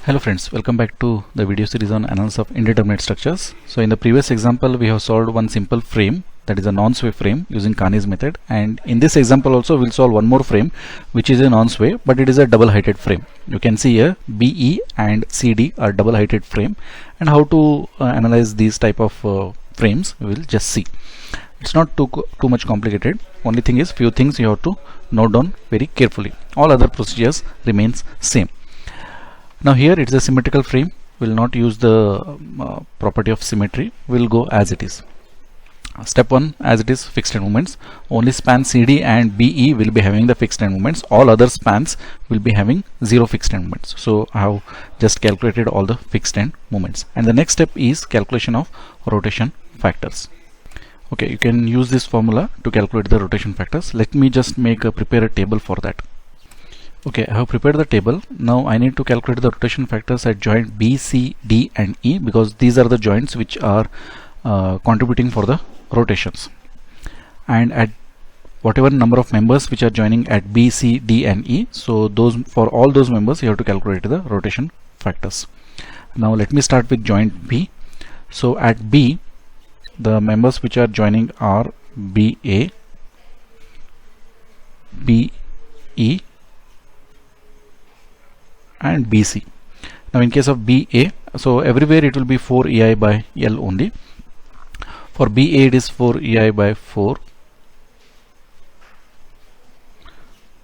Hello friends, welcome back to the video series on analysis of indeterminate structures. So in the previous example we have solved one simple frame, that is a non-sway frame using Carney's method, and in this example also we'll solve one more frame which is a non-sway but it is a double heighted frame. You can see here BE and CD are double heighted frame, and how to analyze these type of frames we will just see. It's not too much complicated. Only thing is few things you have to note down very carefully. All other procedures remains same. Now here it is a symmetrical frame. We'll not use the property of symmetry. We'll go as it is. Step 1, as it is, fixed end moments. Only span CD and BE will be having the fixed end moments. All other spans will be having zero fixed end moments. So I have just calculated all the fixed end moments. And the next step is calculation of rotation factors. Okay, you can use this formula to calculate the rotation factors. Let me just prepare a table for that. Okay, I have prepared the table. Now I need to calculate the rotation factors at joint B, C, D and E, because these are the joints which are contributing for the rotations. And at whatever number of members which are joining at B, C, D and E, so those, for all those members you have to calculate the rotation factors. Now let me start with joint B. So at B, the members which are joining are BA, BE and BC. Now in case of BA, so everywhere it will be 4 EI by L only. For BA it is 4 EI by 4,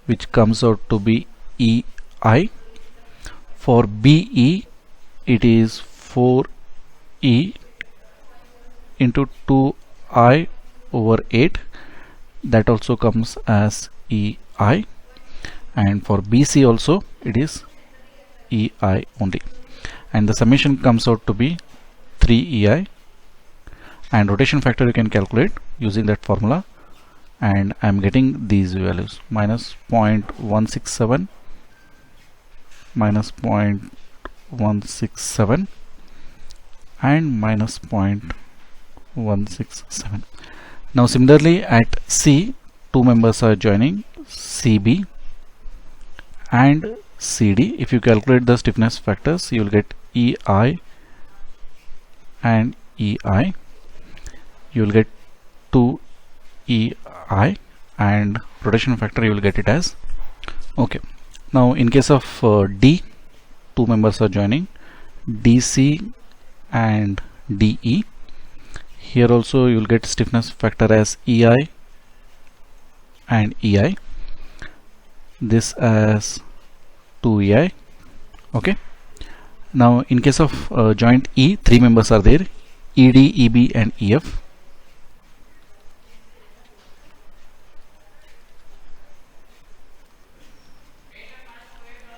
which comes out to be EI. For BE it is 4E into 2I over 8, that also comes as EI. And for BC also it is EI only, and the summation comes out to be 3 EI, and rotation factor you can calculate using that formula, and I am getting these values: minus 0.167, minus 0.167 and minus 0.167. Now similarly at C, two members are joining, CB and CD. If you calculate the stiffness factors, you will get EI and EI. You will get 2 EI, and rotation factor you will get it as. Okay. Now in case of D, two members are joining, DC and DE. Here also you will get stiffness factor as EI and EI. This as 2 EI. Okay. Now in case of joint E, three members are there, ED, EB and EF.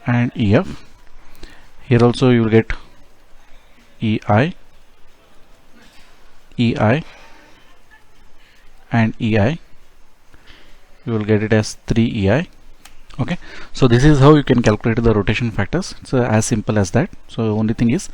And EF. Here also you will get EI, EI and EI. You will get it as 3 EI. Okay, so this is how you can calculate the rotation factors. It's as simple as that. So only thing is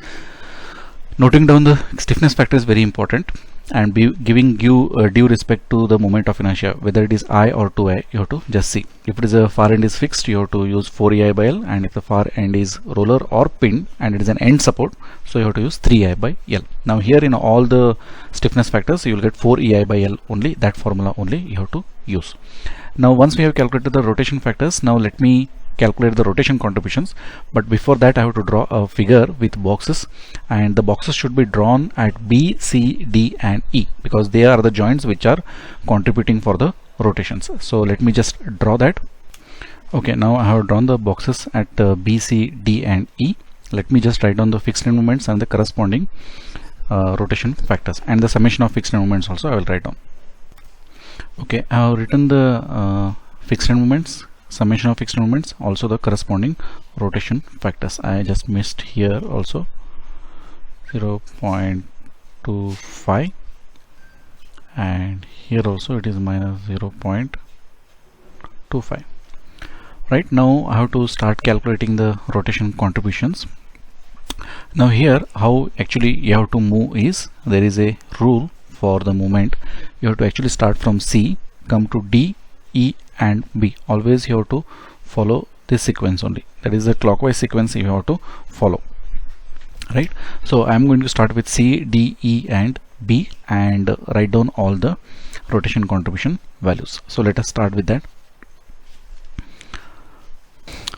noting down the stiffness factor is very important, and giving you due respect to the moment of inertia, whether it is I or 2I, you have to just see. If it is a far end is fixed, you have to use 4 EI by L, and if the far end is roller or pin and it is an end support, so you have to use 3 EI by L. Now here in all the stiffness factors you will get 4 EI by L only. That formula only you have to use. Now once we have calculated the rotation factors, now let me calculate the rotation contributions, but before that I have to draw a figure with boxes, and the boxes should be drawn at B, C, D and E, because they are the joints which are contributing for the rotations. So let me just draw that. Okay, now I have drawn the boxes at B, C, D and E. Let me just write down the fixed end moments and the corresponding rotation factors, and the summation of fixed end moments also I will write down. Okay, I have written the fixed end moments, summation of fixed end moments, also the corresponding rotation factors. I just missed here also 0.25, and here also it is minus 0.25. Right, now I have to start calculating the rotation contributions. Now here how actually you have to move is, there is a rule for the movement. You have to actually start from C, come to D, E and B. Always you have to follow this sequence only. That is the clockwise sequence you have to follow. right? So I'm going to start with C, D, E and B and write down all the rotation contribution values. So let us start with that.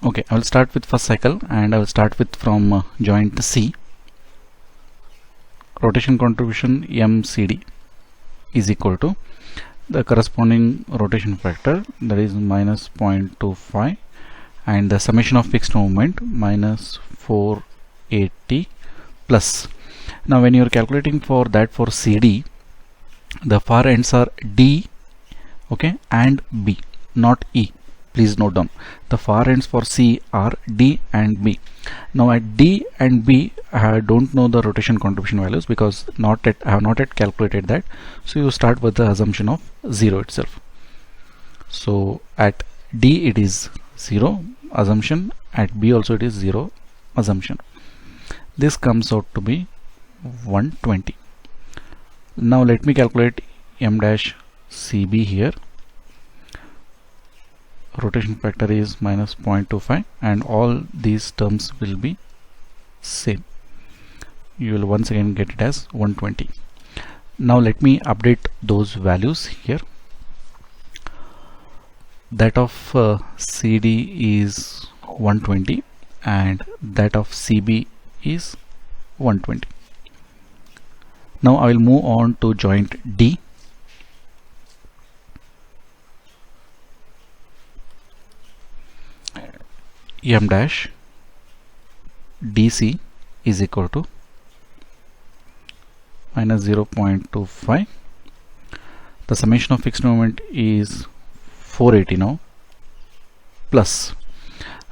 Okay, I will start with first cycle and I will start with from joint C. Rotation contribution MCD is equal to the corresponding rotation factor, that is minus 0.25, and the summation of fixed moment minus 480 plus. Now when you are calculating for that for CD, the far ends are D, okay, and B, not E. Please note down, the far ends for C are D and B. Now at D and B I don't know the rotation contribution values because I have not yet calculated that. So you start with the assumption of 0 itself. So at D it is 0 assumption, at B also it is 0 assumption. This comes out to be 120. Now let me calculate M dash CB here. Rotation factor is minus 0.25 and all these terms will be same. You will once again get it as 120. Now let me update those values here. That of CD is 120 and that of CB is 120. Now I will move on to joint D. M dash DC is equal to minus 0.25. The summation of fixed moment is 480 now, plus.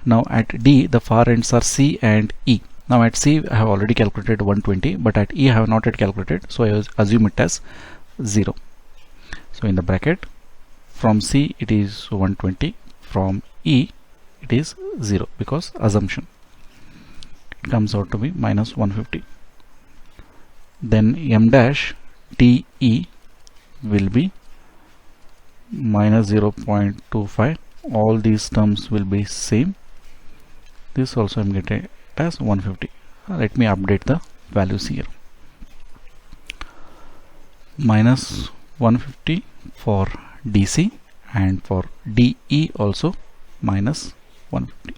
Now at D the far ends are C and E. Now at C I have already calculated 120, but at E I have not yet calculated, so I assume it as 0. So in the bracket, from C it is 120, from E it is 0 because assumption. It comes out to be minus 150. Then M dash TE will be minus 0.25. All these terms will be same. This also I am getting it as 150. Let me update the values here. Minus 150 for DC and for DE also minus 150.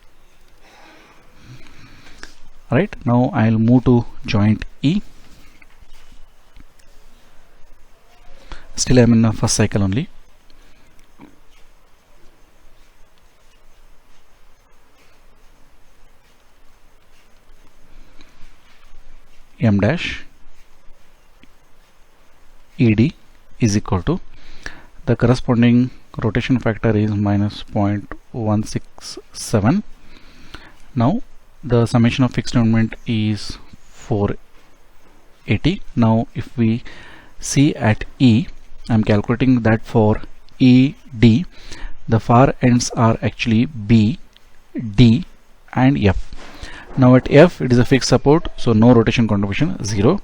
Right, now I'll move to joint E. Still I'm in the first cycle only. M dash ED is equal to the corresponding rotation factor is minus 0.167. Now the summation of fixed moment is 480. Now if we see at E, I'm calculating that for ED the far ends are actually B, D and F. Now at F it is a fixed support, so no rotation contribution, 0.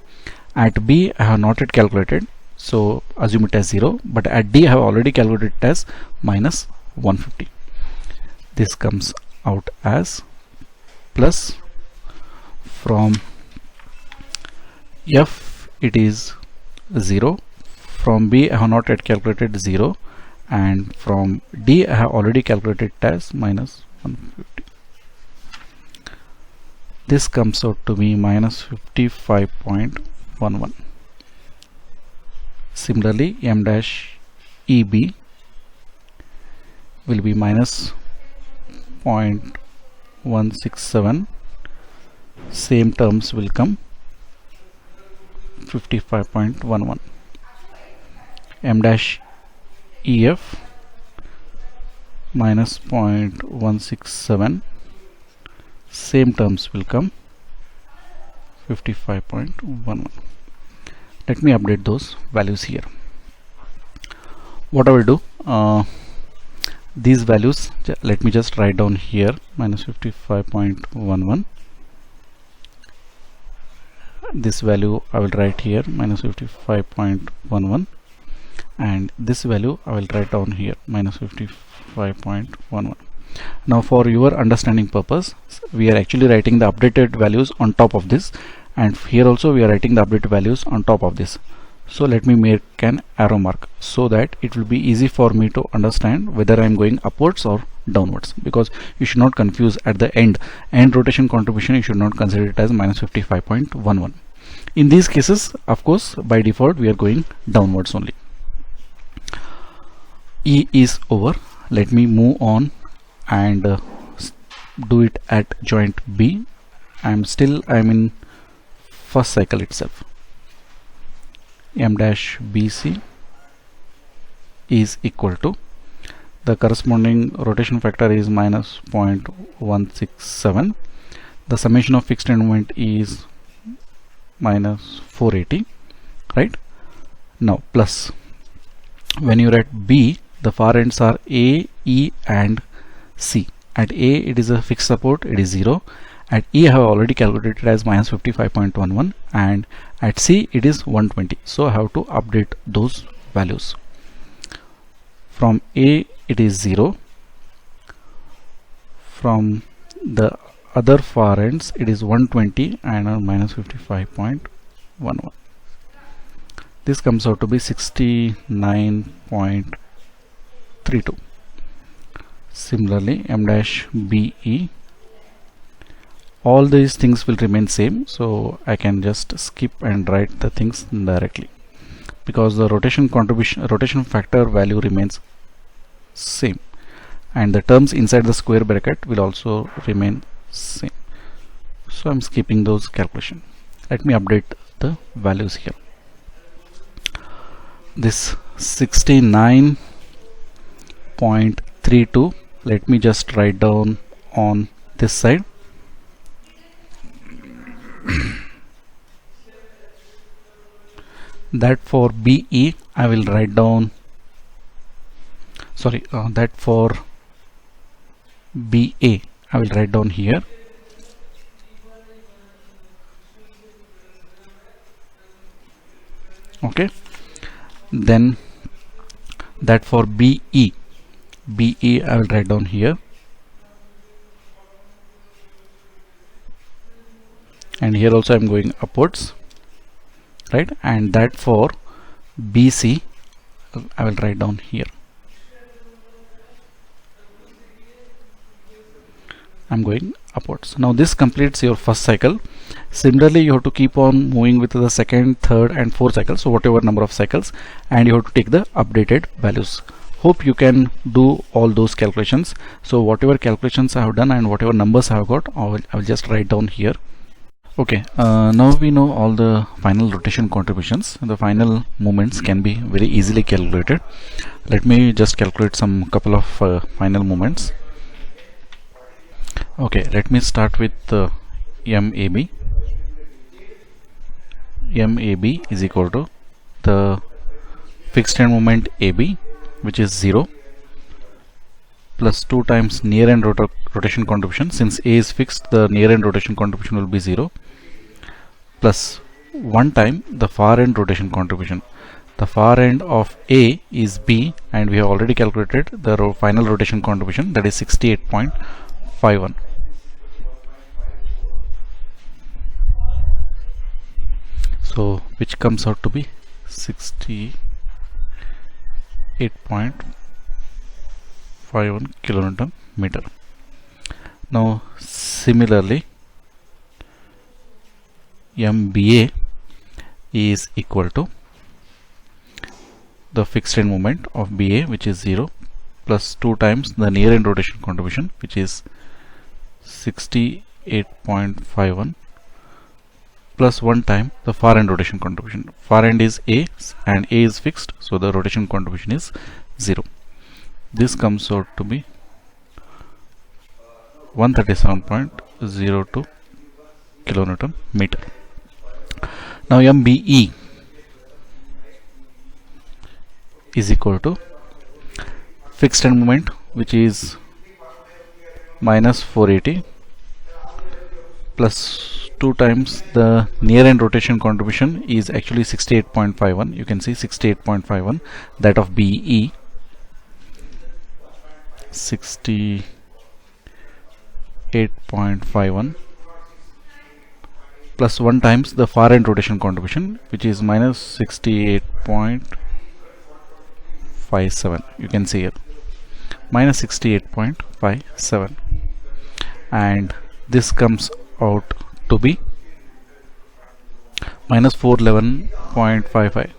At B I have not yet calculated, so assume it as 0, but at D I have already calculated it as minus 150. This comes out as plus. From F it is 0, from B I have not yet calculated 0, and from D I have already calculated it as minus 150. This comes out to be minus 55.11. Similarly, M dash EB will be minus 0.167. Same terms will come 55.11. M dash EF minus 0.167. Same terms will come 55.11. Let me update those values here. What I will do, these values, let me just write down here minus 55.11. This value I will write here minus 55.11, and this value I will write down here minus 55.11. Now for your understanding purpose, we are actually writing the updated values on top of this, and here also we are writing the updated values on top of this. So let me make an arrow mark so that it will be easy for me to understand whether I am going upwards or downwards, because you should not confuse at the end rotation contribution. You should not consider it as minus 55.11. In these cases, of course, by default we are going downwards only. E is over. Let me move on and do it at joint B. I'm in first cycle itself. M dash BC is equal to, the corresponding rotation factor is minus 0.167. The summation of fixed end moment is minus 480, right? Now plus, when you're at B, the far ends are A, E and C. At A it is a fixed support, it is 0. At E I have already calculated as minus 55.11, and at C it is 120. So I have to update those values. From A it is 0. From the other far ends it is 120 and minus 55.11. This comes out to be 69.32. Similarly, M dash BE, all these things will remain same, so I can just skip and write the things directly, because the rotation factor value remains same, and the terms inside the square bracket will also remain same. So I'm skipping those calculations. Let me update the values here. This 69.32, let me just write down on this side. That for BE I will write down, that for BA I will write down here. Okay, then that for BE I will write down here, and here also I am going upwards, right? And that for BC I will write down here. I'm going upwards. Now this completes your first cycle. Similarly, you have to keep on moving with the second, third and fourth cycle, so whatever number of cycles, and you have to take the updated values. Hope you can do all those calculations. So whatever calculations I have done and whatever numbers I have got, I will just write down here. Okay, now we know all the final rotation contributions. The final moments can be very easily calculated. Let me just calculate some couple of final moments. Okay, let me start with MAB. MAB is equal to the fixed end moment AB, which is 0, plus 2 times near end rotation contribution. Since A is fixed, the near end rotation contribution will be 0, plus 1 time the far end rotation contribution. The far end of A is B, and we have already calculated the final rotation contribution, that is 68.51. So which comes out to be 68.51 kilonewton meter. Now similarly, MBA is equal to the fixed end moment of BA, which is 0, plus 2 times the near end rotation contribution, which is 68.51, plus 1 time the far end rotation contribution. Far end is A and A is fixed, so the rotation contribution is 0. This comes out to be 137.02 kilonewton meter. Now MBE is equal to fixed end moment, which is minus 480, plus 2 times the near end rotation contribution is actually 68.51. You can see 68.51, that of BE 68.51 plus 1 times the far end rotation contribution, which is minus 68.57. You can see here minus 68.57, and this comes out to be minus 411.55.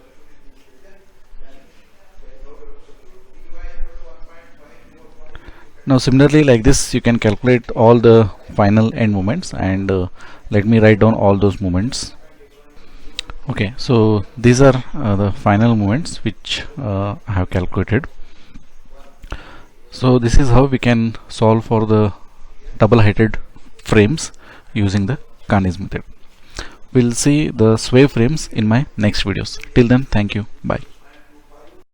Now similarly, like this, you can calculate all the final end moments, and let me write down all those moments. Okay, so these are the final moments which I have calculated. So this is how we can solve for the double-heighted frames using the Carney's method. We'll see the sway frames in my next videos. Till then, thank you. Bye.